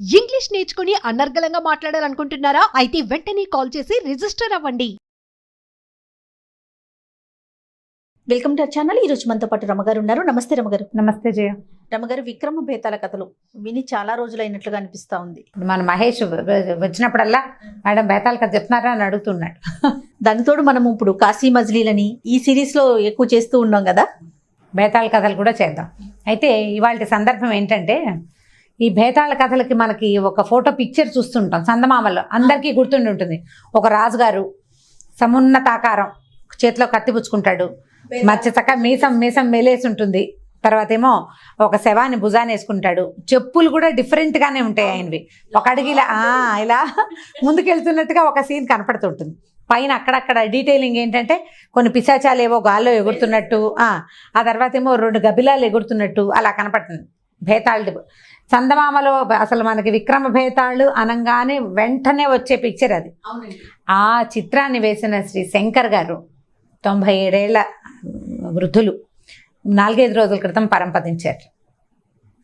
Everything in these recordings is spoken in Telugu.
ఇంగ్లీష్ నేర్చుకుని అనర్గళంగా మాట్లాడాలనుకుంటున్నారా? అయితే వెంటనే కాల్ చేసి రిజిస్టర్ అవ్వండి. Welcome to our channel. ఈ రోజు మనతో పాటు రమగారు ఉన్నారు. నమస్తే రమగారు. నమస్తే జయ. రమగారు, విక్రమ బేతాల కథలు విని చాలా రోజులు అయినట్లుగా అనిపిస్తా ఉంది. మన మహేష్ వచ్చినప్పుడల్లా మేడం బేతాల కథ చెప్తున్నారా అని అడుగుతున్నాడు. దానితోడు మనం ఇప్పుడు కాశీ మజిలీలని ఈ సిరీస్ లో ఎక్కువ చేస్తూ ఉన్నాం కదా. బేతాళ కథలు కూడా చేద్దాం. అయితే ఇవాళ సందర్భం ఏంటంటే, ఈ బేతాళ కథలకి మనకి ఒక ఫోటో పిక్చర్ చూస్తుంటాం చందమామలో, అందరికీ గుర్తుండి ఉంటుంది. ఒక రాజుగారు సమున్నతాకారం, చేతిలో కత్తి పుచ్చుకుంటాడు, మచ్చచక్క మీసం మీసం మెలేసి ఉంటుంది. తర్వాత ఏమో ఒక శవాన్ని భుజాన్ని వేసుకుంటాడు. చెప్పులు కూడా డిఫరెంట్ గానే ఉంటాయి ఆయనవి. ఒక అడుగు ఇలా ముందుకెళ్తున్నట్టుగా ఒక సీన్ కనపడుతుంటుంది. పైన అక్కడక్కడ డీటెయిలింగ్ ఏంటంటే కొన్ని పిశాచాలు ఏవో గాల్లో ఎగురుతున్నట్టు, ఆ తర్వాత ఏమో 2 గబిలాలు ఎగురుతున్నట్టు అలా కనపడుతుంది. బేతాళుడు చందమామలో అసలు మనకి విక్రమ బేతాళు అనగానే వెంటనే వచ్చే పిక్చర్ అది. ఆ చిత్రాన్ని వేసిన శ్రీ శంకర్ గారు 97 ఏళ్ల వృద్ధులు 4-5 రోజుల క్రితం పరంపదించారు.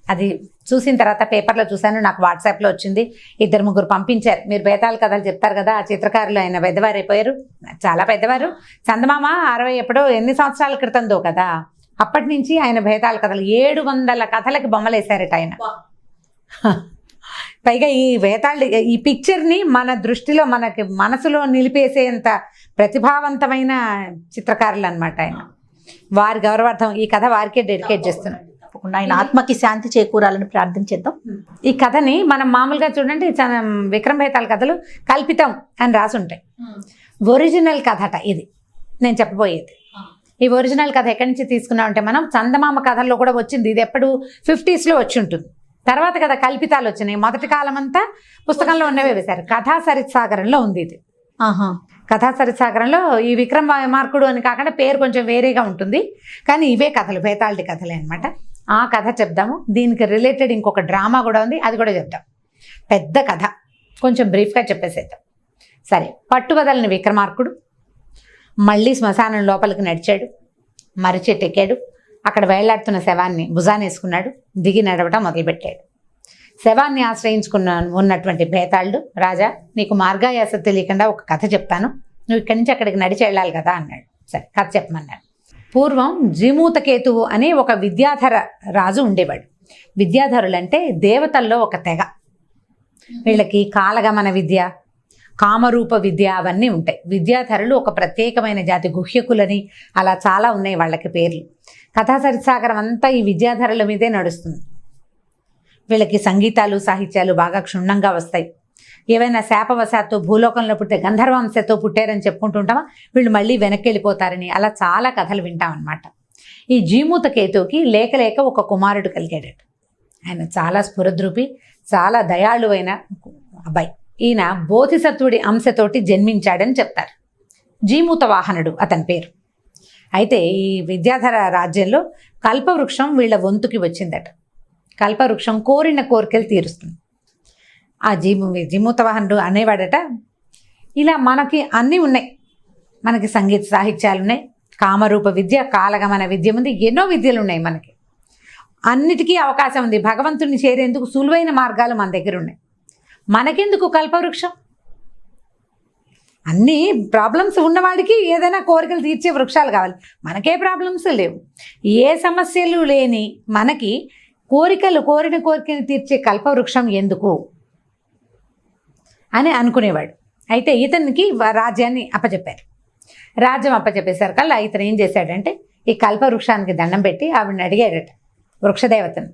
అది చూసిన తర్వాత పేపర్లో చూశాను, నాకు వాట్సాప్లో వచ్చింది. 2-3 పంపించారు. మీరు బేతాళ కథలు చెప్తారు కదా, ఆ చిత్రకారులు ఆయన పెద్దవారు అయిపోయారు, చాలా పెద్దవారు. చందమామ 60 ఎప్పుడో ఎన్ని సంవత్సరాల క్రితందో కదా, అప్పటి నుంచి ఆయన బేతాళ కథలు 700 కథలకి బొమ్మలు వేశారట ఆయన. పైగా ఈ బేతాళ ఈ పిక్చర్ని మన దృష్టిలో మనకి మనసులో నిలిపేసేంత ప్రతిభావంతమైన చిత్రకారులు అనమాట ఆయన. వారి గౌరవార్థం ఈ కథ వారికే డెడికేట్ చేస్తున్నాం. ఆయన ఆత్మకి శాంతి చేకూరాలని ప్రార్థించేద్దాం. ఈ కథని మనం మామూలుగా చూడండి, విక్రమ బేతాళ కథలు కల్పితం అని రాసి ఉంటాయి. ఒరిజినల్ కథట ఇది నేను చెప్పబోయేది. ఈ ఒరిజినల్ కథ ఎక్కడి నుంచి తీసుకున్నామంటే, మనం చందమామ కథల్లో కూడా వచ్చింది. ఇది ఎప్పుడు 50s లో వచ్చి ఉంటుంది. తర్వాత కదా కల్పితాలు వచ్చినాయి. మొదటి కాలం అంతా పుస్తకంలో ఉన్నవే వేశారు. కథా సరిత్సాగరంలో ఉంది ఇది. కథా సరిత్సాగరంలో ఈ విక్రమ మార్కుడు అని కాకుండా పేరు కొంచెం వేరేగా ఉంటుంది, కానీ ఇవే కథలు, బేతాళుడి కథలే అనమాట. ఆ కథ చెప్దాము. దీనికి రిలేటెడ్ ఇంకొక డ్రామా కూడా ఉంది, అది కూడా చెప్దాం. పెద్ద కథ కొంచెం బ్రీఫ్గా చెప్పేసేద్దాం. సరే, పట్టువదలని విక్రమార్కుడు మళ్ళీ శ్మశానం లోపలికి నడిచాడు. మర్రి చెట్టు ఎక్కాడు. అక్కడ వేళ్లాడుతున్న శవాన్ని భుజాన్ని వేసుకున్నాడు. దిగి నడవటం మొదలుపెట్టాడు. శవాన్ని ఆశ్రయించుకున్న ఉన్నటువంటి బేతాళుడు, రాజా నీకు మార్గాయాస తెలియకుండా ఒక కథ చెప్తాను, నువ్వు ఇక్కడి నుంచి అక్కడికి నడిచి వెళ్ళాలి కదా అన్నాడు. సరే, కథ చెప్పమన్నాడు. పూర్వం జీమూతకేతువు అనే ఒక విద్యాధర రాజు ఉండేవాడు. విద్యాధరులంటే దేవతల్లో ఒక తెగ. వీళ్ళకి కాలగమన విద్య, కామరూప విద్య అవన్నీ ఉంటాయి. విద్యాధరులు ఒక ప్రత్యేకమైన జాతి, గుహ్యకులని అలా చాలా ఉన్నాయి వాళ్ళకి పేర్లు. కథా సరిత్సాగరం అంతా ఈ విద్యాధరుల మీదే నడుస్తుంది. వీళ్ళకి సంగీతాలు సాహిత్యాలు బాగా క్షుణ్ణంగా వస్తాయి. ఏవైనా శాపవశాత్తు భూలోకంలో పుట్టే గంధర్వంశతో పుట్టారని చెప్పుకుంటుంటామా, వీళ్ళు మళ్ళీ వెనక్కి వెళ్ళిపోతారని అలా చాలా కథలు వింటామన్నమాట. ఈ జీమూత కేతువుకి లేక లేక ఒక కుమారుడు కలిగాడట. ఆయన చాలా స్ఫురద్రూపి, చాలా దయాళువైన అబ్బాయి. ఈయన బోధిసత్వుడి అంశతోటి జన్మించాడని చెప్తారు. జీమూత వాహనుడు అతని పేరు. అయితే ఈ విద్యాధర రాజ్యంలో కల్పవృక్షం వీళ్ళ వంతుకి వచ్చిందట. కల్పవృక్షం కోరిన కోరికలు తీరుస్తుంది. ఆ జీమూత వాహనుడు అనేవాడట, ఇలా మనకి అన్నీ ఉన్నాయి, మనకి సంగీత సాహిత్యాలు ఉన్నాయి, కామరూప విద్య, కాలగమన విద్య ఉంది, ఎన్నో విద్యలు ఉన్నాయి మనకి. అన్నిటికీ అవకాశం ఉంది. భగవంతుడిని చేరేందుకు సులువైన మార్గాలు మన దగ్గర ఉన్నాయి. మనకెందుకు కల్పవృక్షం? అన్ని ప్రాబ్లమ్స్ ఉన్నవాడికి ఏదైనా కోరికలు తీర్చే వృక్షాలు కావాలి. మనకే ప్రాబ్లమ్స్ లేవు, ఏ సమస్యలు లేని మనకి కోరికలు, కోరిన కోరికలు తీర్చే కల్పవృక్షం ఎందుకు అని అనుకునేవాడు. అయితే ఇతనికి రాజ్యాన్ని అప్పచెప్పారు. రాజ్యం అప్పచెప్పేశారు కల్లా ఇతను ఏం చేశాడంటే, ఈ కల్పవృక్షానికి దండం పెట్టి ఆవిడని అడిగాడట, వృక్షదేవతను,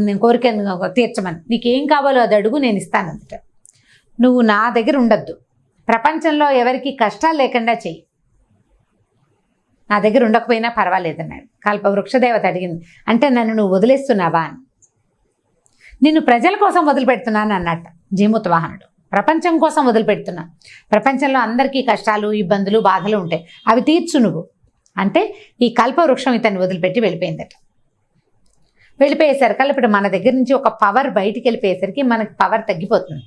నేను కోరిక తీర్చమని, నీకేం కావాలో అది అడుగు, నేను ఇస్తానంట. నువ్వు నా దగ్గర ఉండద్దు, ప్రపంచంలో ఎవరికి కష్టాలు లేకుండా చెయ్యి, నా దగ్గర ఉండకపోయినా పర్వాలేదన్నాడు. వృక్షదేవత అడిగింది, అంటే నన్ను నువ్వు వదిలేస్తున్నావా అని. నిన్ను ప్రజల కోసం వదిలిపెడుతున్నాను అన్నట్ట జీమూత వాహనుడు. ప్రపంచం కోసం వదిలిపెడుతున్నా, ప్రపంచంలో అందరికీ కష్టాలు, ఇబ్బందులు, బాధలు ఉంటాయి, అవి తీర్చు నువ్వు అంటే. ఈ కల్పవృక్షం ఇతన్ని వదిలిపెట్టి వెళ్ళిపోయిందట. వెళ్ళిపోయేసరికి ఇప్పుడు మన దగ్గర నుంచి ఒక పవర్ బయటికి వెళ్ళిపోయేసరికి మనకి పవర్ తగ్గిపోతుంది.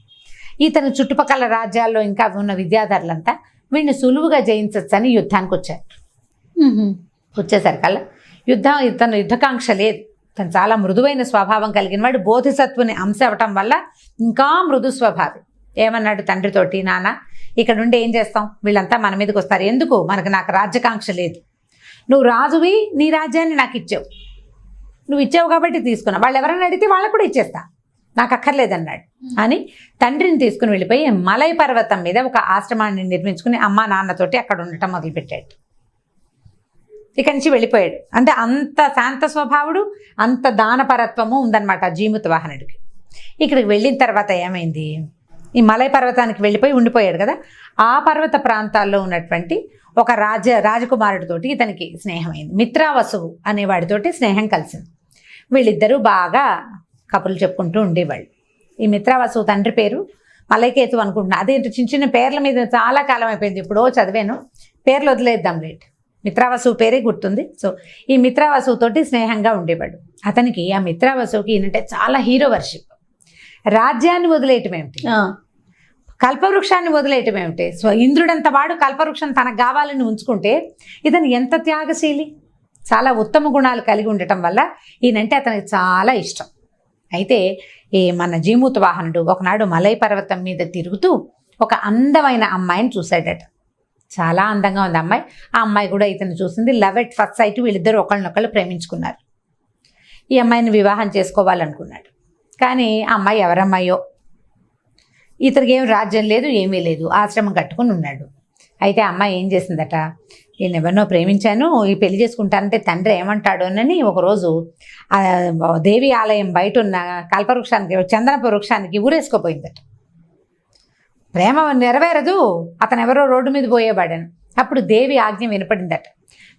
ఇతను చుట్టుపక్కల రాజ్యాల్లో ఇంకా ఉన్న విద్యాధరులంతా వీడిని సులువుగా జయించచ్చని యుద్ధానికి వచ్చారు. వచ్చేసరికల్లా ఇతను యుద్ధకాంక్ష లేదు, తను చాలా మృదువైన స్వభావం కలిగిన వాడు. బోధిసత్వుని అంశ అవటం వల్ల ఇంకా మృదు స్వభావి. ఏమన్నాడు తండ్రితోటి, నాన్న ఇక్కడ నుండి ఏం చేస్తాం, వీళ్ళంతా మన మీదకి వస్తారు, ఎందుకు, నాకు రాజ్యకాంక్ష లేదు, నువ్వు రాజువి, నీ రాజ్యాన్ని నాకు ఇచ్చావు, నువ్వు ఇచ్చావు కాబట్టి తీసుకున్నా, వాళ్ళు ఎవరైనా అడిగితే వాళ్ళకు కూడా ఇచ్చేస్తా, నాకు అక్కర్లేదన్నాడు అని తండ్రిని తీసుకుని వెళ్ళిపోయి మలై పర్వతం మీద ఒక ఆశ్రమాన్ని నిర్మించుకుని అమ్మా నాన్నతోటి అక్కడ ఉండటం మొదలుపెట్టాడు. ఇక్కడి నుంచి వెళ్ళిపోయాడు. అంటే అంత శాంత స్వభావుడు, అంత దానపరత్వము ఉందన్నమాట జీమూత వాహనుడికి. ఇక్కడికి వెళ్ళిన తర్వాత ఏమైంది, ఈ మలై పర్వతానికి వెళ్ళిపోయి ఉండిపోయాడు కదా, ఆ పర్వత ప్రాంతాల్లో ఉన్నటువంటి ఒక రాజకుమారుడితోటి ఇతనికి స్నేహమైంది. మిత్రావసువు అనేవాడితోటి స్నేహం కలిసింది. వీళ్ళిద్దరూ బాగా కబుర్లు చెప్పుకుంటూ ఉండేవాళ్ళు. ఈ మిత్రావసువు తండ్రి పేరు మలైకేతు అనుకుంటున్నా. అదేంటి చిన్న చిన్న పేర్ల మీద చాలా కాలం అయిపోయింది, ఇప్పుడో చదివాను, పేర్లు వదిలేద్దాం లేట్. మిత్రావసువు పేరే గుర్తుంది. సో ఈ మిత్రావసువుతోటి స్నేహంగా ఉండేవాడు. అతనికి ఆ మిత్రావసువుకి ఏంటంటే చాలా హీరో వర్షిప్. రాజ్యాన్ని వదిలేయటం ఏమిటి, కల్పవృక్షాన్ని వదిలేయటం ఏమిటి, ఇంద్రుడంత వాడు కల్పవృక్షం తనకు కావాలని ఉంచుకుంటే ఇతను ఎంత త్యాగశీలి, చాలా ఉత్తమ గుణాలు కలిగి ఉండటం వల్ల ఈయనంటే అతనికి చాలా ఇష్టం. అయితే ఈ మన జీమూత వాహనుడు ఒకనాడు మలై పర్వతం మీద తిరుగుతూ ఒక అందమైన అమ్మాయిని చూశాడట. చాలా అందంగా ఉంది అమ్మాయి. ఆ అమ్మాయి కూడా ఇతను చూసింది. లవ్ ఎట్ ఫస్ట్ సైట్, వీళ్ళిద్దరూ ఒకళ్ళనొకళ్ళు ప్రేమించుకున్నారు. ఈ అమ్మాయిని వివాహం చేసుకోవాలనుకున్నాడు. కానీ ఆ అమ్మాయి ఎవరమ్మాయో, ఇతనికి ఏం రాజ్యం లేదు, ఏమీ లేదు, ఆశ్రమం కట్టుకుని ఉన్నాడు. అయితే అమ్మాయి ఏం చేసిందట, నేను ఎవరినో ప్రేమించాను, ఈ పెళ్లి చేసుకుంటానంటే తండ్రి ఏమంటాడు అని ఒకరోజు ఆ దేవి ఆలయం బయట ఉన్న కల్పవృక్షానికి, చందనపు వృక్షానికి ఊరేసుకోపోయిందట. ప్రేమ నెరవేరదు, అతను ఎవరో రోడ్డు మీద పోయేవాడని. అప్పుడు దేవి ఆజ్ఞ వినపడిందట,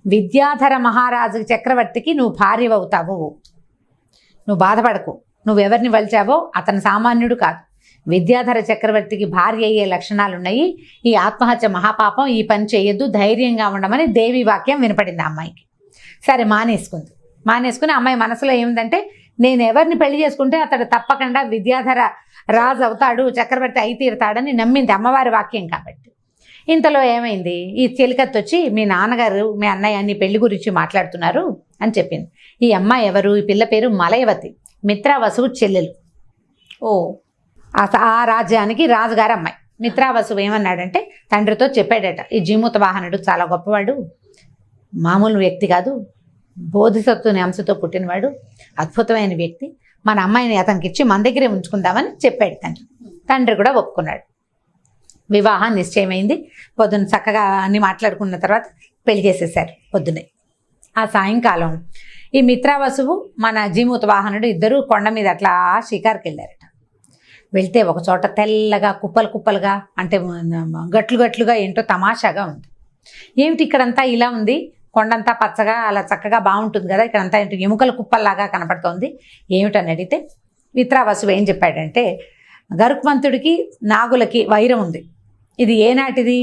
విద్యాధర మహారాజు చక్రవర్తికి నువ్వు భార్య అవుతావు, నువ్వు బాధపడకు, నువ్వెవరిని వలిచావో అతను సామాన్యుడు కాదు, విద్యాధర చక్రవర్తికి భార్య అయ్యే లక్షణాలు ఉన్నాయి, ఈ ఆత్మహత్య మహాపాపం, ఈ పని చేయొద్దు, ధైర్యంగా ఉండమని దేవి వాక్యం వినపడింది ఆ అమ్మాయికి. సరే మానేసుకుని అమ్మాయి మనసులో ఏమిందంటే, నేను ఎవరిని పెళ్లి చేసుకుంటే అతడు తప్పకుండా విద్యాధర రాజు అవుతాడు, చక్రవర్తి అయి తీరుతాడని నమ్మింది అమ్మవారి వాక్యం కాబట్టి. ఇంతలో ఏమైంది, ఈ చెలికత్తి వచ్చి మీ నాన్నగారు మీ అన్నయ్య నీ పెళ్లి గురించి మాట్లాడుతున్నారు అని చెప్పింది. ఈ అమ్మాయి ఎవరు, ఈ పిల్ల పేరు మలయవతి, మిత్రావసువు చెల్లెలు. ఆ రాజ్యానికి రాజుగారు అమ్మాయి. మిత్రావసువు ఏమన్నాడంటే తండ్రితో చెప్పాడట, ఈ జీమూత వాహనుడు చాలా గొప్పవాడు, మామూలు వ్యక్తి కాదు, బోధిసత్వుని అంశతో పుట్టినవాడు, అద్భుతమైన వ్యక్తి, మన అమ్మాయిని అతనికి ఇచ్చి మన దగ్గరే ఉంచుకుందామని చెప్పాడు తండ్రి కూడా ఒప్పుకున్నాడు. వివాహం నిశ్చయమైంది. పొద్దున్న చక్కగా అన్ని మాట్లాడుకున్న తర్వాత పెళ్లి చేసేసారు పొద్దున్నే. ఆ సాయంకాలం ఈ మిత్రావసువు మన జీమూత వాహనుడు ఇద్దరు కొండ మీద అట్లా షికారుకి వెళ్ళారట. వెళ్తే ఒక చోట తెల్లగా కుప్పలుగా, అంటే గట్లుగా ఏంటో తమాషాగా ఉంది. ఏమిటి ఇక్కడంతా ఇలా ఉంది, కొండంతా పచ్చగా అలా చక్కగా బాగుంటుంది కదా, ఇక్కడంతా ఏంటి ఎముకల కుప్పల్లాగా కనపడుతోంది, ఏమిటని అడిగితే మిత్రావసువు ఏం చెప్పాడంటే, గరుత్మంతుడికి నాగులకి వైరం ఉంది. ఇది ఏనాటిది,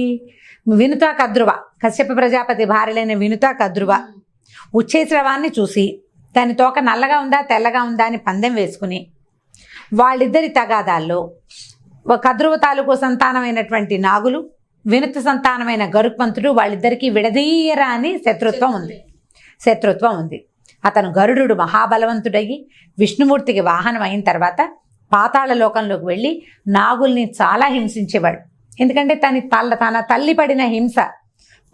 వినుతా కద్రువ, కశ్యప ప్రజాపతి భార్యలైన వినుతా కద్రువ ఉచ్ఛేశ్రవాన్ని చూసి దాని తోక నల్లగా ఉందా తెల్లగా ఉందా అని పందెం వేసుకుని వాళ్ళిద్దరి తగాదాల్లో కద్రువ తాలూకు సంతానమైనటువంటి నాగులు, వినుత సంతానమైన గరుత్మంతుడు, వాళ్ళిద్దరికీ విడదీయరాని శత్రుత్వం ఉంది. అతను గరుడు మహాబలవంతుడయ్యి విష్ణుమూర్తికి వాహనం అయిన తర్వాత పాతాళ లోకంలోకి వెళ్ళి నాగుల్ని చాలా హింసించేవాడు. ఎందుకంటే తన తల్లి పడిన హింస,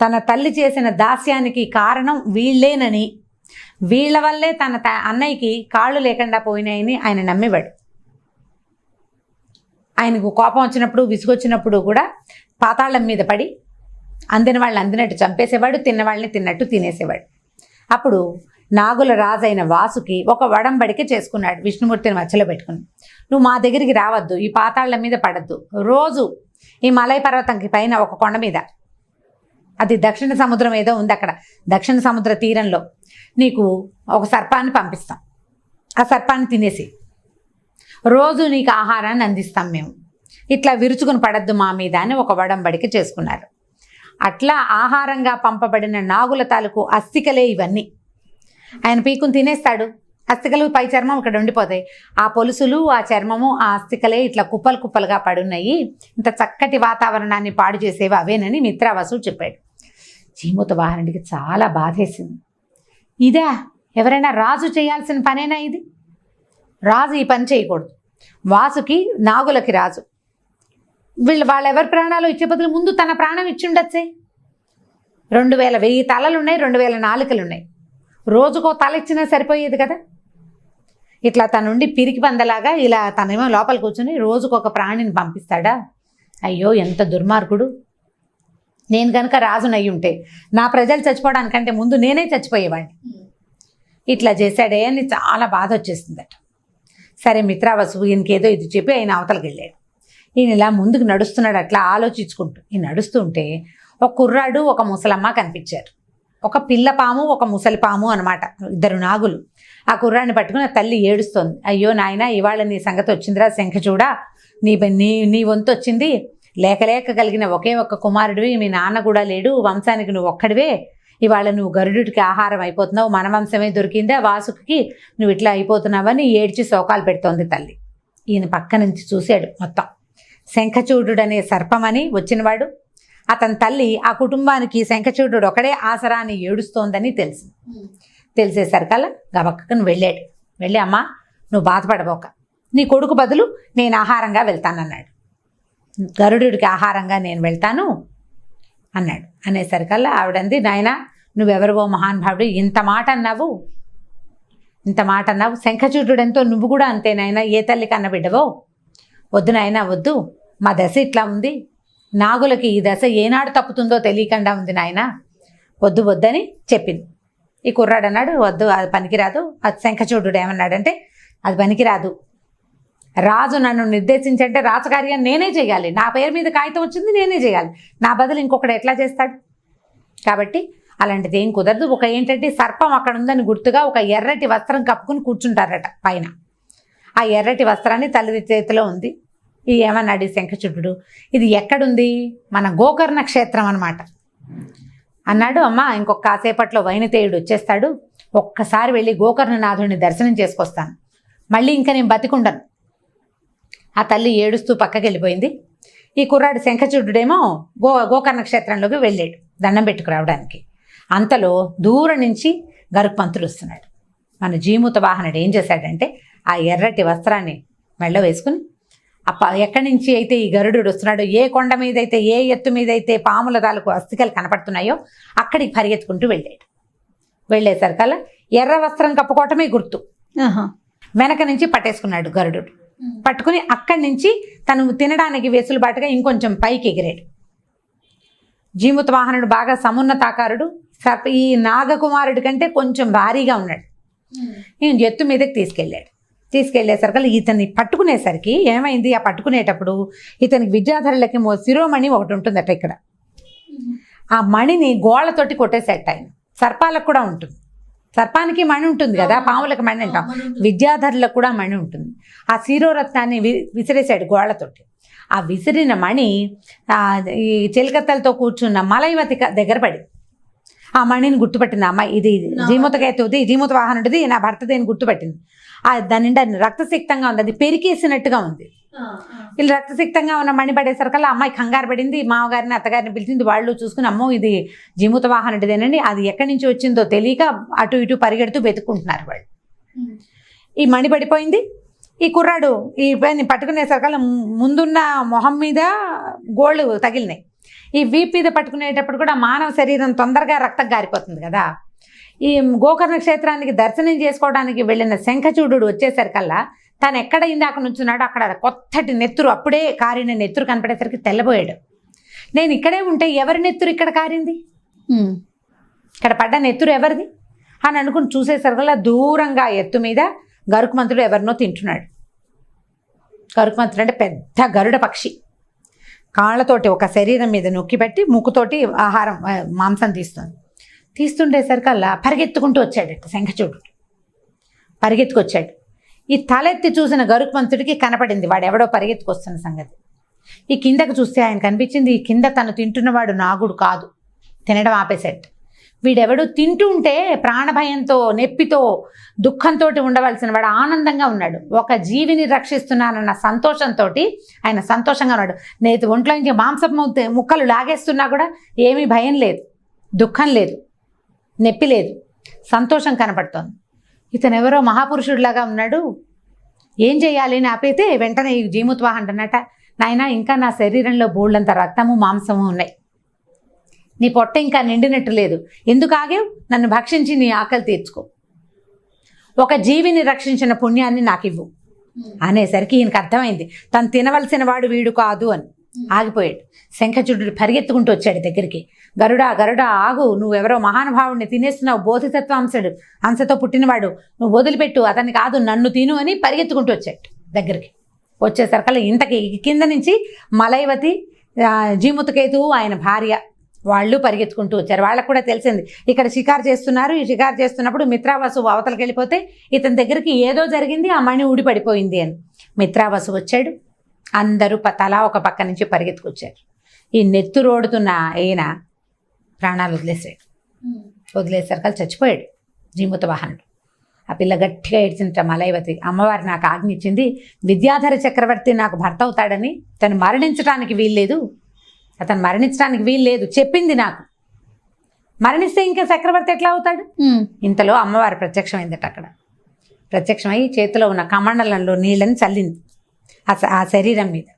తన తల్లి చేసిన దాస్యానికి కారణం వీళ్ళేనని, వీళ్ళ వల్లే తన అన్నయ్యకి కాళ్ళు లేకుండా పోయినాయని ఆయన నమ్మేవాడు. ఆయనకు కోపం వచ్చినప్పుడు, విసుగొచ్చినప్పుడు కూడా పాతాళం మీద పడి అందిన వాళ్ళని అందినట్టు చంపేసేవాడు, తిన్న వాళ్ళని తిన్నట్టు తినేసేవాడు. అప్పుడు నాగుల రాజైన వాసుకి ఒక వడంబడిక చేసుకున్నాడు, విష్ణుమూర్తిని మధ్యలో పెట్టుకుని, నువ్వు మా దగ్గరికి రావద్దు, ఈ పాతాళం మీద పడద్దు, రోజు ఈ మలై పర్వతంకి పైన ఒక కొండ మీద, అది దక్షిణ సముద్రం ఏదో ఉంది అక్కడ, దక్షిణ సముద్ర తీరంలో నీకు ఒక సర్పాన్ని పంపిస్తాం, ఆ సర్పాన్ని తినేసి రోజు నీకు ఆహారాన్ని అందిస్తాం మేము, ఇట్లా విరుచుకుని పడద్దు మా మీద అని ఒక వడంబడిక చేసుకున్నారు. అట్లా ఆహారంగా పంపబడిన నాగుల తాలూకు అస్థికలే ఇవన్నీ. ఆయన పీకుని తినేస్తాడు, అస్థికలు పై చర్మం ఇక్కడ ఉండిపోతాయి, ఆ పొలుసులు ఆ చర్మము ఆ అస్థికలే ఇట్లా కుప్పలుగా పడున్నాయి, ఇంత చక్కటి వాతావరణాన్ని పాడు చేసేవి అవేనని మిత్రావసువు చెప్పాడు. జీమూత వాహనుడికి చాలా బాధేసింది. ఇదా ఎవరైనా రాజు చేయాల్సిన పనేనా ఇది? రాజు ఈ పని చేయకూడదు. వాసుకి నాగులకి రాజు. వాళ్ళు ఎవరి ప్రాణాలు ఇచ్చే బదులు ముందు తన ప్రాణం ఇచ్చి ఉండొచ్చే. 1000 తలలు ఉన్నాయి, 2000 నాలుకలు ఉన్నాయి. రోజుకో తల ఇచ్చినా సరిపోయేది కదా. ఇట్లా తనుండి పిరికి పందలాగా ఇలా తనేమో లోపల కూర్చొని రోజుకొక ప్రాణిని పంపిస్తాడా? అయ్యో ఎంత దుర్మార్గుడు. నేను కనుక రాజునయ్యి ఉంటే నా ప్రజలు చచ్చిపోవడానికంటే ముందు నేనే చచ్చిపోయేవాడిని. ఇట్లా చేశాడే అని చాలా బాధ వచ్చేసిందట. సరే మిత్రావసు ఈయనకేదో ఇది చెప్పి ఆయన అవతలకి వెళ్ళాడు. ఈయన ఇలా ముందుకు నడుస్తున్నాడు అట్లా ఆలోచించుకుంటూ. ఈ నడుస్తుంటే ఒక కుర్రాడు ఒక ముసలమ్మ కనిపించారు. ఒక పిల్ల పాము ఒక ముసలి పాము అనమాట, 2 నాగులు. ఆ కుర్రాడిని పట్టుకుని ఆ తల్లి ఏడుస్తోంది. అయ్యో నాయన ఇవాళ నీ సంగతి వచ్చిందిరా శంఖచూడా, నీ వంతు వచ్చింది. లేక కలిగిన ఒకే ఒక్క కుమారుడివి, మీ నాన్న కూడా లేడు, వంశానికి నువ్వు ఒక్కడివే. ఇవాళ నువ్వు గరుడుడికి ఆహారం అయిపోతున్నావు, మన వంశమే దొరికిందా వాసుకి, నువ్వు ఇట్లా అయిపోతున్నావని ఏడ్చి శోకాలు పెడుతోంది తల్లి. ఈయన పక్క నుంచి చూశాడు మొత్తం. శంఖచూడు అనే సర్పమని వచ్చినవాడు. అతని తల్లి ఆ కుటుంబానికి శంఖచూడు ఒకడే ఆసరా అని ఏడుస్తోందని తెలిసేసరికల్లా గబక్కను వెళ్ళాడు. వెళ్ళి అమ్మా నువ్వు బాధపడబోక, నీ కొడుకు బదులు నేను ఆహారంగా వెళ్తానన్నాడు. గరుడుడికి ఆహారంగా నేను వెళ్తాను అన్నాడు. అనేసరికల్లా ఆవిడంది, నాయన నువ్వెవరివో మహానుభావుడు, ఇంత మాట అన్నావు. శంఖచూడుడెంతో నువ్వు కూడా అంతే నాయన, ఏ తల్లి కన్న బిడ్డవో. వద్దు నాయన వద్దు, మా దశ ఇట్లా ఉంది. నాగులకి ఈ దశ ఏనాడు తప్పుతుందో తెలియకుండా ఉంది నాయన, వద్దని చెప్పింది. ఈ కుర్రాడు అన్నాడు, వద్దు అది పనికిరాదు. అది శంఖచూడు ఏమన్నాడంటే, అది పనికిరాదు. రాజు నన్ను నిర్దేశించంటే రాజకార్యం నేనే చేయాలి. నా పేరు మీద కాగితం వచ్చింది, నేనే చేయాలి. నా బదులు ఇంకొకడు ఎట్లా చేస్తాడు? కాబట్టి అలాంటిది ఏం కుదరదు. ఏంటంటే సర్పం అక్కడ ఉందని గుర్తుగా ఒక ఎర్రటి వస్త్రం కప్పుకుని కూర్చుంటారట పైన. ఆ ఎర్రటి వస్త్రాన్ని తల్లి చేతిలో ఉంది. ఏమన్నాడు ఈ శంఖచూడు, ఇది ఎక్కడుంది? మన గోకర్ణ క్షేత్రం అనమాట అన్నాడు. అమ్మ ఇంకొక కాసేపట్లో వైనతేయుడు వచ్చేస్తాడు, ఒక్కసారి వెళ్ళి గోకర్ణనాథుడిని దర్శనం చేసుకొస్తాను, మళ్ళీ ఇంకా నేను బతికుండను. ఆ తల్లి ఏడుస్తూ పక్కకి వెళ్ళిపోయింది. ఈ కుర్రాడు శంఖచూడుడేమో గోకర్ణ క్షేత్రంలోకి వెళ్ళాడు దండం పెట్టుకురావడానికి. అంతలో దూరం నుంచి గరుత్మంతుడు వస్తున్నాడు. మన జీమూత వాహనుడు ఏం చేశాడంటే ఆ ఎర్రటి వస్త్రాన్ని మెళ్ళ వేసుకుని ఎక్కడి నుంచి అయితే ఈ గరుడు వస్తున్నాడో, ఏ కొండ మీద అయితే ఏ ఎత్తు మీద అయితే పాముల తాలూకు అస్థికలు కనపడుతున్నాయో అక్కడికి పరిగెత్తుకుంటూ వెళ్ళాడు. వెళ్ళేసరికల్లా ఎర్ర వస్త్రం కప్పుకోవటమే గుర్తు. వెనక నుంచి పట్టేసుకున్నాడు గరుడు. పట్టుకుని అక్కడి నుంచి తను తినడానికి వెసులుబాటుగా ఇంకొంచెం పైకి ఎగిరాడు. జీమూత వాహనుడు బాగా సమున్నతాకారుడు. ఈ నాగకుమారుడి కంటే కొంచెం భారీగా ఉన్నాడు. నేను ఎత్తు మీదకి తీసుకెళ్లేసరికి ఇతన్ని పట్టుకునేసరికి ఏమైంది, ఆ పట్టుకునేటప్పుడు ఇతనికి విద్యాధరులకి శిరోమణి ఒకటి ఉంటుందట ఇక్కడ. ఆ మణిని గోళ్లతోటి కొట్టేసేట ఆయన. సర్పాలకు కూడా ఉంటుంది, సర్పానికి మణి ఉంటుంది కదా, పాములకు మణి అంటాం, విద్యాధరులకు కూడా మణి ఉంటుంది. ఆ శిరోరత్నాన్ని విసిరేశాడు గోళ్లతోటి. ఆ విసిరిన మణి ఈ చిలకత్తలతో కూర్చున్న మలైవతి దగ్గర పడింది. ఆ మణిని గుర్తుపట్టింది అమ్మాయి, ఇది జీమూతకేతుది, జీమూత వాహనుడిది, నా భర్తది అని గుర్తుపట్టింది. దాని నిండా రక్తసిక్తంగా ఉంది, అది పెరికేసినట్టుగా ఉంది. వీళ్ళు రక్తసిక్తంగా ఉన్న మణి పడేసరికల్లా అమ్మాయి కంగారు పడింది. మామగారిని అత్తగారిని పిలిచింది. వాళ్ళు చూసుకుని అమ్మో ఇది జీమూత వాహనుడిదేనండి, అది ఎక్కడి నుంచి వచ్చిందో తెలియక అటు ఇటు పరిగెడుతూ వెతుక్కుంటున్నారు వాళ్ళు. ఈ మణి పడిపోయింది. ఈ కుర్రాడు ఈ పట్టుకునేసరికల్లా ముందున్న మొహం మీద గోళ్ళు తగిలినాయి. ఈ వీపు మీద పట్టుకునేటప్పుడు కూడా మానవ శరీరం తొందరగా రక్తం గారిపోతుంది కదా. ఈ గోకర్ణ క్షేత్రానికి దర్శనం చేసుకోవడానికి వెళ్ళిన శంఖచూడు వచ్చేసరికల్లా తను ఎక్కడ ఇందాక నుంచున్నాడో అక్కడ కొత్తటి నెత్తురు, అప్పుడే కారిన నెత్తురు కనపడేసరికి తెల్లబోయాడు. నేను ఇక్కడే ఉంటే ఎవరి నెత్తురు ఇక్కడ కారింది, ఇక్కడ పడ్డ నెత్తురు ఎవరిది అని అనుకుని చూసేసరికల్లా దూరంగా ఎత్తు మీద గరుత్మంతుడు ఎవరినో తింటున్నాడు. గరుత్మంతుడు అంటే పెద్ద గరుడ పక్షి, కాళ్ళతోటి ఒక శరీరం మీద నొక్కిపెట్టి ముక్కుతోటి ఆహారం మాంసం తీస్తుండేసరికల్లా పరిగెత్తుకుంటూ వచ్చాడట శంఖచూడు. పరిగెత్తుకొచ్చాడు. ఈ తలెత్తి చూసిన గరుత్మంతుడికి కనపడింది వాడెవడో పరిగెత్తుకొస్తున్న సంగతి. ఈ కిందకు చూస్తే ఆయన కనిపించింది. ఈ కింద తను తింటున్నవాడు నాగుడు కాదు, తినడం ఆపేశాడు. వీడెవడు తింటుంటే ప్రాణభయంతో నొప్పితో దుఃఖంతో ఉండవలసిన వాడు ఆనందంగా ఉన్నాడు. ఒక జీవిని రక్షిస్తున్నానన్న సంతోషంతో ఆయన సంతోషంగా ఉన్నాడు. నేను ఒంట్లో నుంచి మాంసపు ముక్కలు లాగేస్తున్నా కూడా ఏమీ భయం లేదు, దుఃఖం లేదు, నొప్పి లేదు, సంతోషం కనపడుతోంది. ఇతను ఎవరో మహాపురుషుడిలాగా ఉన్నాడు, ఏం చేయాలి అని ఆపైతే వెంటనే ఈ జీమూతవాహనుడు అన్నట, నాయనా ఇంకా నా శరీరంలో బోళ్ళంత రక్తము మాంసము ఉన్నాయి, నీ పొట్ట ఇంకా నిండినట్టు లేదు, ఎందుకు ఆగేవు? నన్ను భక్షించి నీ ఆకలి తీర్చుకో, ఒక జీవిని రక్షించిన పుణ్యాన్ని నాకు ఇవ్వు అనేసరికి ఈయనకు అర్థమైంది తను తినవలసిన వాడు వీడు కాదు అని. ఆగిపోయాడు. శంఖచూడుడు పరిగెత్తుకుంటూ వచ్చాడు దగ్గరికి. గరుడా గరుడా ఆగు, నువ్వెవరో మహానుభావుడిని తినేస్తున్నావు, బోధిసత్వ అంశతో పుట్టినవాడు, నువ్వు వదిలిపెట్టు, అతన్ని కాదు నన్ను తిను అని పరిగెత్తుకుంటూ వచ్చాడు దగ్గరికి. వచ్చేసరికల్లా ఇంతకి కింద నుంచి మలైవతి, జీముతకేతువు ఆయన భార్య వాళ్ళు పరిగెత్తుకుంటూ వచ్చారు. వాళ్ళకు కూడా తెలిసింది ఇక్కడ షికారు చేస్తున్నారు. ఈ షికారు చేస్తున్నప్పుడు మిత్రావసు అవతలకి వెళ్ళిపోతే ఇతని దగ్గరికి ఏదో జరిగింది, ఆ మణి ఊడిపడిపోయింది అని. మిత్రావసు వచ్చాడు. అందరూ తలా ఒక పక్క నుంచి పరిగెత్తుకొచ్చారు. ఈ నెత్తురోడుతున్న ఈయన ప్రాణాలు వదిలేసరికి చచ్చిపోయాడు జీమూతవాహనుడు. ఆ పిల్ల గట్టిగా ఏడ్చింట మలైవతి, అమ్మవారు నాకు ఆజ్ఞ ఇచ్చింది, విద్యాధర చక్రవర్తి నాకు భర్త అవుతాడని, తను మరణించడానికి వీల్లేదు చెప్పింది నాకు. మరణిస్తే ఇంకా చక్రవర్తి ఎట్లా అవుతాడు? ఇంతలో అమ్మవారు ప్రత్యక్షమైందట. అక్కడ ప్రత్యక్షమై చేతిలో ఉన్న కమండలంలో నీళ్ళని చల్లింది ఆ శరీరం మీద.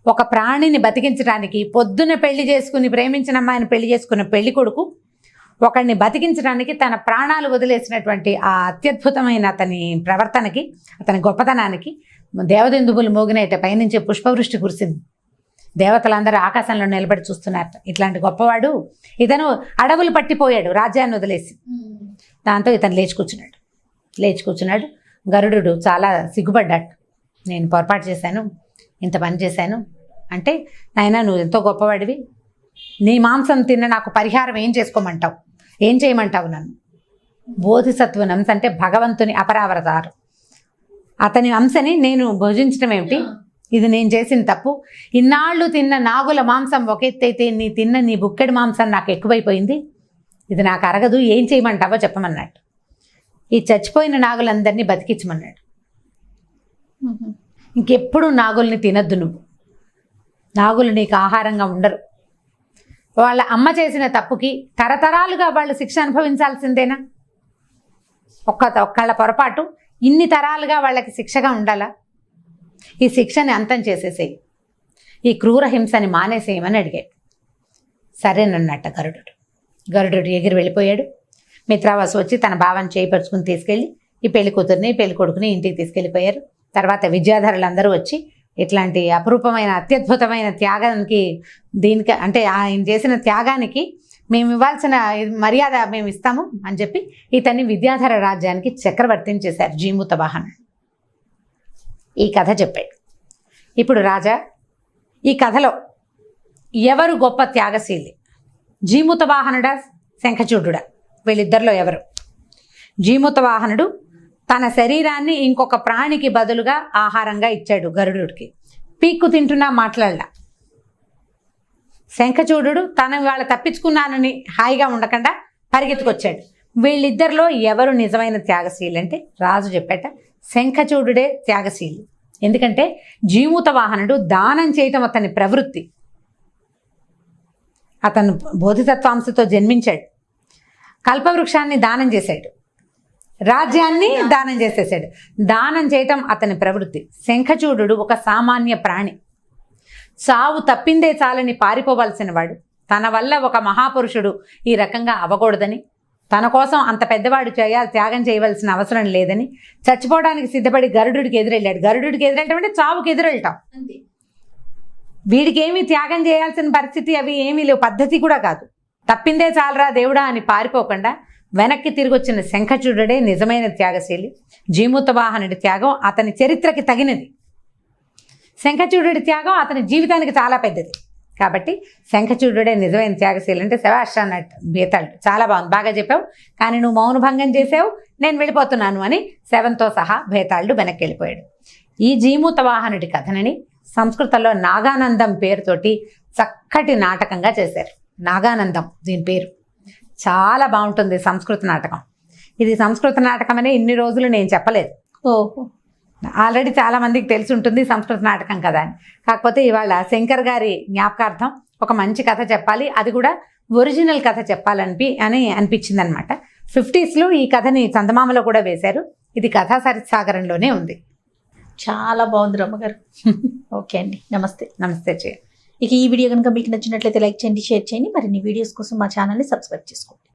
ఒక ప్రాణిని బతికించడానికి, పొద్దున పెళ్లి చేసుకుని ప్రేమించిన అమ్మాయిని పెళ్లి చేసుకున్న పెళ్లి కొడుకు ఒకడిని బతికించడానికి తన ప్రాణాలు వదిలేసినటువంటి ఆ అత్యద్భుతమైన అతని ప్రవర్తనకి, అతని గొప్పతనానికి దేవదందుబులు మోగినట్టు పైనుంచి పుష్పవృష్టి కురిసింది. దేవతలందరూ ఆకాశంలో నిలబడి చూస్తున్నారు. ఇట్లాంటి గొప్పవాడు ఇతను అడవులు పట్టిపోయాడు రాజ్యాన్ని వదిలేసి. దాంతో ఇతను లేచి కూర్చున్నాడు. గరుడు చాలా సిగ్గుపడ్డాడు. నేను పొరపాటు చేశాను, ఇంత పని చేశాను అంటే, నాయనా నువ్వు ఎంతో గొప్పవాడివి, నీ మాంసం తిన్న నాకు పరిహారం ఏం చేయమంటావు నన్ను? బోధిసత్వుని అంశ అంటే భగవంతుని అపరావతారం, అతని అంశని నేను భుజించడం ఏమిటి? ఇది నేను చేసిన తప్పు. ఇన్నాళ్ళు తిన్న నాగుల మాంసం ఒక ఎత్తైతే నీ బుక్కెడి మాంసం నాకు ఎక్కువైపోయింది, ఇది నాకు అరగదు, ఏం చేయమంటావో చెప్పమన్నాడు. ఈ చచ్చిపోయిన నాగులందరినీ బతికించమన్నాడు. ఇంకెప్పుడు నాగుల్ని తినద్దు నువ్వు, నాగులు నీకు ఆహారంగా ఉండరు. వాళ్ళ అమ్మ చేసిన తప్పుకి తరతరాలుగా వాళ్ళు శిక్ష అనుభవించాల్సిందేనా? ఒక్కళ్ళ పొరపాటు ఇన్ని తరాలుగా వాళ్ళకి శిక్షగా ఉండాలా? ఈ శిక్షని అంతం చేసేసేయి, ఈ క్రూర హింసని మానేసేయమని అడిగాడు. సరేనన్నట్ట గరుడు ఎగిరి వెళ్ళిపోయాడు. మిత్రావాసు వచ్చి తన భావాన్ని చేపరుచుకుని తీసుకెళ్ళి ఈ పెళ్లి కూతుర్ని పెళ్లి కొడుకుని ఇంటికి తీసుకెళ్ళిపోయారు. తర్వాత విద్యాధరులందరూ వచ్చి ఇట్లాంటి అపురూపమైన అత్యద్భుతమైన త్యాగానికి, దీనికి అంటే ఆయన చేసిన త్యాగానికి మేము ఇవ్వాల్సిన మర్యాద మేము ఇస్తాము అని చెప్పి ఇతన్ని విద్యాధర రాజ్యానికి చక్రవర్తిని చేశారు జీమూతవాహనుడు. ఈ కథ చెప్పాడు. ఇప్పుడు రాజా, ఈ కథలో ఎవరు గొప్ప త్యాగశీలి? జీమూతవాహనుడా, శంఖచూడుడా? వీళ్ళిద్దరిలో ఎవరు? జీమూతవాహనుడు తన శరీరాన్ని ఇంకొక ప్రాణికి బదులుగా ఆహారంగా ఇచ్చాడు గరుడుకి. పీక్కు తింటున్నా మాట్లాడలా. శంఖచూడు తన వాళ్ళ తప్పించుకున్నానని హాయిగా ఉండకుండా పరిగెత్తుకొచ్చాడు. వీళ్ళిద్దరిలో ఎవరు నిజమైన త్యాగశీలి అంటే రాజు చెప్పాట శంఖచూడుడే త్యాగశీలి. ఎందుకంటే జీమూతవాహనుడు దానం చేయటం అతని ప్రవృత్తి. అతను బోధిసత్వాంశతో జన్మించాడు, కల్పవృక్షాన్ని దానం చేశాడు, రాజ్యాన్ని దానం చేసేసాడు. దానం చేయటం అతని ప్రవృత్తి. శంఖచూడు ఒక సామాన్య ప్రాణి, చావు తప్పిందే చాలని పారిపోవలసిన వాడు. తన వల్ల ఒక మహాపురుషుడు ఈ రకంగా అవ్వకూడదని, తన కోసం అంత పెద్దవాడు త్యాగం చేయవలసిన అవసరం లేదని చచ్చిపోవడానికి సిద్ధపడి గరుడుకి ఎదురెళ్ళాడు. గరుడుకి ఎదురెళ్ళటం అంటే చావుకి ఎదురెళ్ళటం. వీడికి ఏమీ త్యాగం చేయాల్సిన పరిస్థితి అవి ఏమీ లేవు, పద్ధతి కూడా కాదు. తప్పిందే చాలరా దేవుడా అని పారిపోకుండా వెనక్కి తిరిగి వచ్చిన శంఖచూడుడే నిజమైన త్యాగశీలి. జీమూతవాహనుడి త్యాగం అతని చరిత్రకి తగినది, శంఖచూడుడి త్యాగం అతని జీవితానికి చాలా పెద్దది. కాబట్టి శంఖచూడుడే నిజమైన త్యాగశీలి అంటే శభాష్ అన్నట్టు బేతాళుడు. చాలా బాగుంది, బాగా చెప్పావు, కానీ నువ్వు మౌనభంగం చేసావు, నేను వెళ్ళిపోతున్నాను అని శవంతో సహా బేతాళుడు వెనక్కి వెళ్ళిపోయాడు. ఈ జీమూతవాహనుడి కథనని సంస్కృతంలో నాగానందం పేరుతోటి చక్కటి నాటకంగా చేశారు. నాగానందం దీని పేరు. చాలా బాగుంటుంది సంస్కృత నాటకం. ఇది సంస్కృత నాటకం అనే ఇన్ని రోజులు నేను చెప్పలేదు. ఓహో, ఆల్రెడీ చాలా మందికి తెలిసి ఉంటుంది సంస్కృత నాటకం కదా అని. కాకపోతే ఇవాళ శంకర్ గారి జ్ఞాపకార్థం ఒక మంచి కథ చెప్పాలి, అది కూడా ఒరిజినల్ కథ చెప్పాలని అనిపించింది అనమాట. 50s ఈ కథని చందమామలో కూడా వేశారు. ఇది కథా సాగరంలోనే ఉంది. చాలా బాగుంది రమ్మగారు. ఓకే అండి, నమస్తే. నమస్తే చేయ. ఇక ఈ వీడియో కనుక మీకు నచ్చినట్లయితే లైక్ చేయండి, షేర్ చేయండి. మరిన్ని వీడియోస్ కోసం మా ఛానల్ని సబ్స్క్రైబ్ చేసుకోండి.